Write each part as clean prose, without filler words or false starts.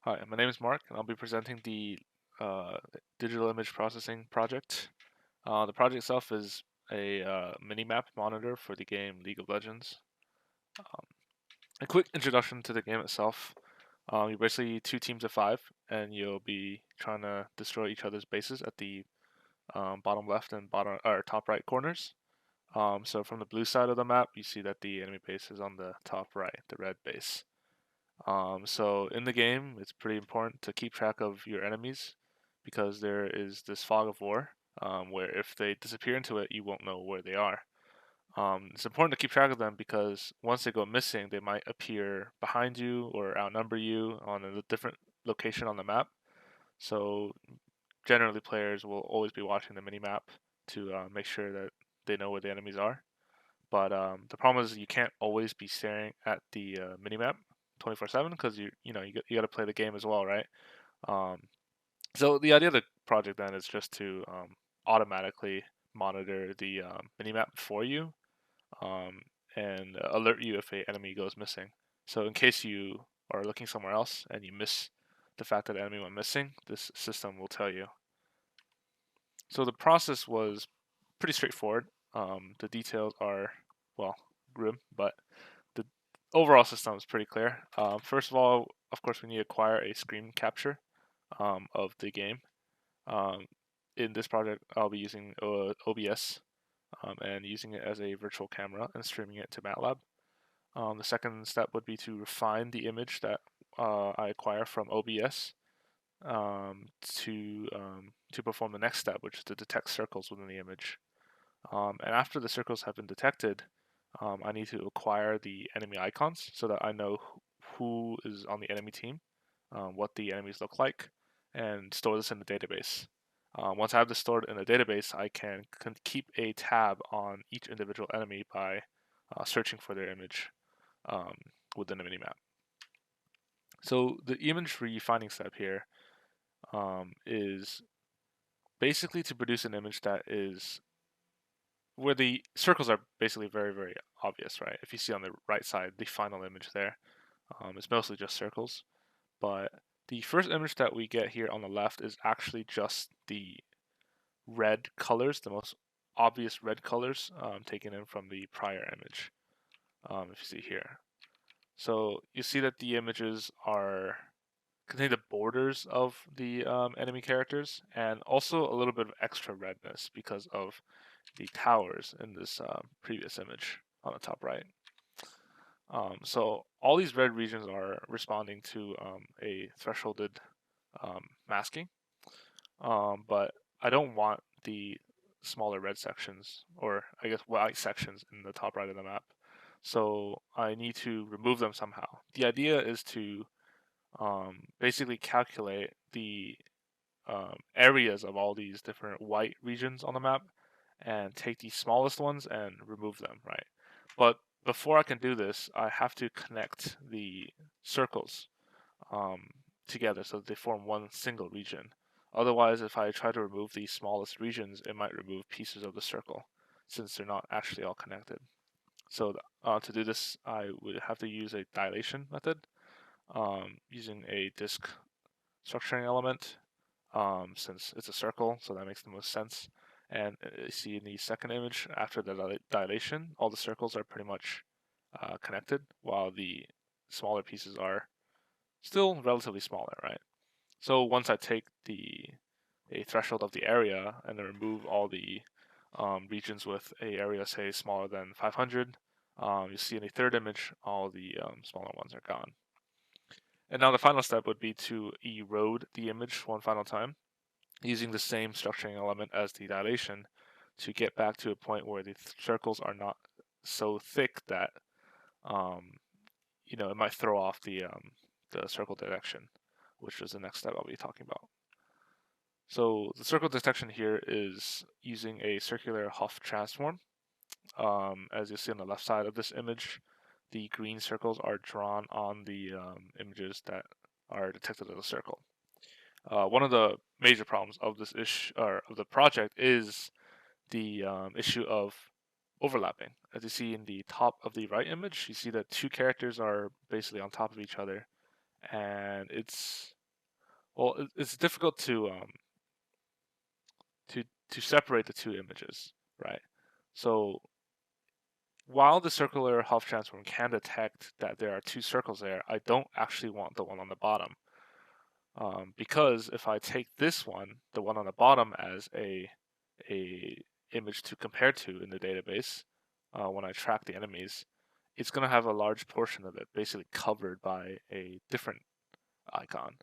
Hi, my name is Mark, and I'll be presenting the uh, digital image processing project. The project itself is a mini-map monitor for the game League of Legends. Um, a quick introduction to the game itself. You're basically two teams of five, and you'll be trying to destroy each other's bases at the bottom left and bottom or top right corners. So from the blue side of the map, you see that the enemy base is on the top right, the red base. So in the game, it's pretty important to keep track of your enemies because there is this fog of war where if they disappear into it, you won't know where they are. It's important to keep track of them because once they go missing, they might appear behind you or outnumber you on a different location on the map. So generally, players will always be watching the minimap to make sure that they know where the enemies are. But the problem is you can't always be staring at the minimap 24/7 because you got to play the game as well, right? Um, so the idea of the project then is just to automatically monitor the minimap for you um, and alert you if a enemy goes missing. So in case you are looking somewhere else and you miss the fact that the enemy went missing, this system will tell you. So the process was pretty straightforward. The details are, well, grim, but the overall system is pretty clear. First of all, of course, we need to acquire a screen capture of the game. Um, in this project, I'll be using OBS and using it as a virtual camera and streaming it to MATLAB. The second step would be to refine the image that I acquire from OBS to perform the next step, which is to detect circles within the image. And after the circles have been detected, I need to acquire the enemy icons so that I know who is on the enemy team, what the enemies look like, and store this in the database. Once I have this stored in the database, I can keep a tab on each individual enemy by searching for their image um, within the minimap. So the image refining step here is basically to produce an image that is where the circles are basically very, very obvious, right? If you see on the right side, the final image there, it's mostly just circles. But the first image that we get here on the left is actually just the red colors, the most obvious red colors taken in from the prior image, if you see here. So you see that the images are contain the borders of the enemy characters and also a little bit of extra redness because of the towers in this previous image on the top right. So all these red regions are responding to a thresholded masking, but I don't want the smaller red sections, or I guess white sections in the top right of the map. So I need to remove them somehow. The idea is to basically calculate the areas of all these different white regions on the map and take the smallest ones and remove them, right? But before I can do this, I have to connect the circles um, together so that they form one single region. Otherwise, if I try to remove the smallest regions, it might remove pieces of the circle since they're not actually all connected. So to do this, I would have to use a dilation method using a disk structuring element since it's a circle, so that makes the most sense. And you see in the second image, after the dilation, all the circles are pretty much connected, while the smaller pieces are still relatively smaller, right? So once I take a threshold of the area and then remove all the regions with a area, say, smaller than 500, you see in the third image, all the smaller ones are gone. And now the final step would be to erode the image one final time, using the same structuring element as the dilation to get back to a point where the circles are not so thick that um, it might throw off the circle detection, which is the next step I'll be talking about. So the circle detection here is using a circular Hopf transform. As you see on the left side of this image, the green circles are drawn on the images that are detected as a circle. One of the major problems of this issue or of the project is the issue of overlapping. As you see in the top of the right image, you see that two characters are basically on top of each other, and it's difficult to separate the two images, right? So while the circular Hopf transform can detect that there are two circles there, I don't actually want the one on the bottom. Because if I take this one, the one on the bottom, as a image to compare to in the database, when I track the enemies, it's going to have a large portion of it basically covered by a different icon.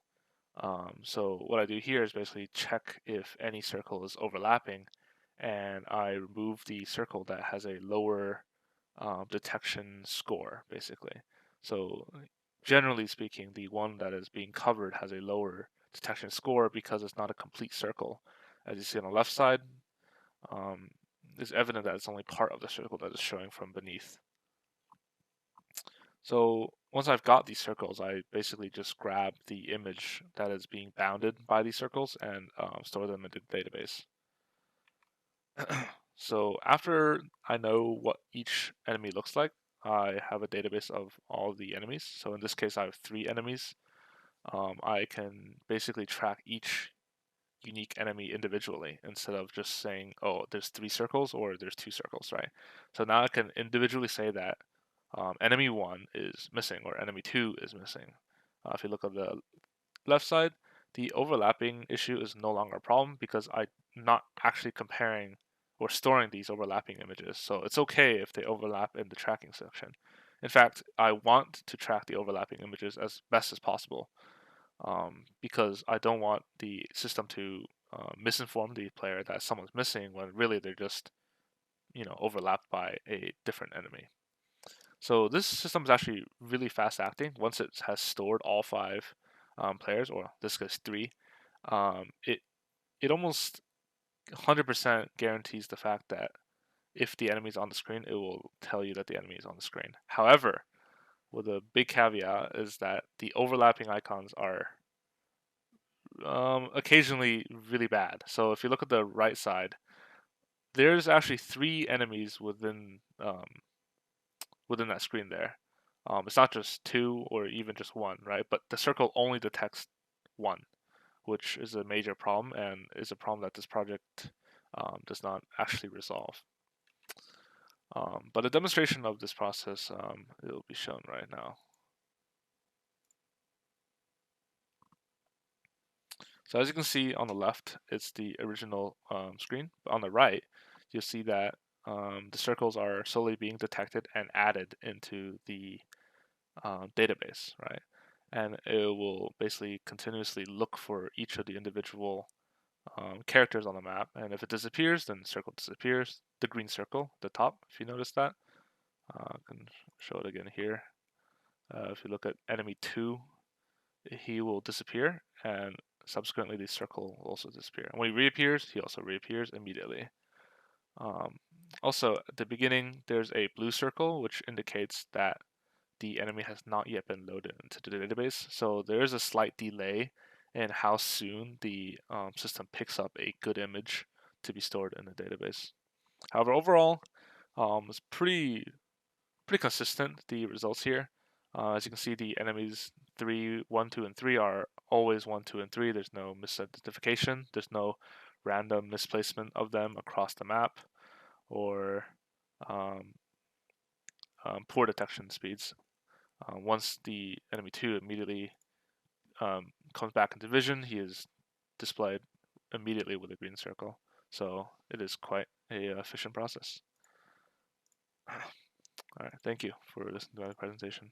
So what I do here is basically check if any circle is overlapping, and I remove the circle that has a lower detection score, basically. So generally speaking, the one that is being covered has a lower detection score because it's not a complete circle. As you see on the left side, um, it's evident that it's only part of the circle that is showing from beneath. So once I've got these circles, I basically just grab the image that is being bounded by these circles and store them in the database. So after I know what each enemy looks like, I have a database of all the enemies. So in this case, I have 3 enemies. I can basically track each unique enemy individually instead of just saying, oh, there's 3 circles or there's 2 circles, right? So now I can individually say that enemy 1 is missing or enemy 2 is missing. If you look at the left side, the overlapping issue is no longer a problem because I'm not actually comparing or storing these overlapping images. So it's okay if they overlap in the tracking section. In fact, I want to track the overlapping images as best as possible because I don't want the system to misinform the player that someone's missing when really they're just, overlapped by a different enemy. So this system is actually really fast acting. Once it has stored all 5 players, or this case 3, it almost 100% guarantees the fact that if the enemy is on the screen, it will tell you that the enemy is on the screen. However, with a big caveat is that the overlapping icons are occasionally really bad. So if you look at the right side, there's actually 3 enemies within that screen there. It's not just 2 or even just 1, right? But the circle only detects 1, which is a major problem and is a problem that this project does not actually resolve. But a demonstration of this process it will be shown right now. So as you can see on the left, it's the original screen. But on the right, you'll see that the circles are slowly being detected and added into the database, right? And it will basically continuously look for each of the individual characters on the map. And if it disappears, then the circle disappears. The green circle, the top, if you notice that. I can show it again here. If you look at enemy 2, he will disappear, and subsequently the circle will also disappear. And when he reappears, he also reappears immediately. Um, Also, at the beginning, there's a blue circle, which indicates that the enemy has not yet been loaded into the database. So there is a slight delay in how soon the system picks up a good image to be stored in the database. However, overall, it's pretty consistent, the results here. As you can see, the enemies 3, 1, 2, and 3 are always 1, 2, and 3. There's no misidentification. There's no random misplacement of them across the map or um, poor detection speeds. Once the enemy 2 immediately comes back into vision, he is displayed immediately with a green circle. So it is quite a efficient process. All right, thank you for listening to my presentation.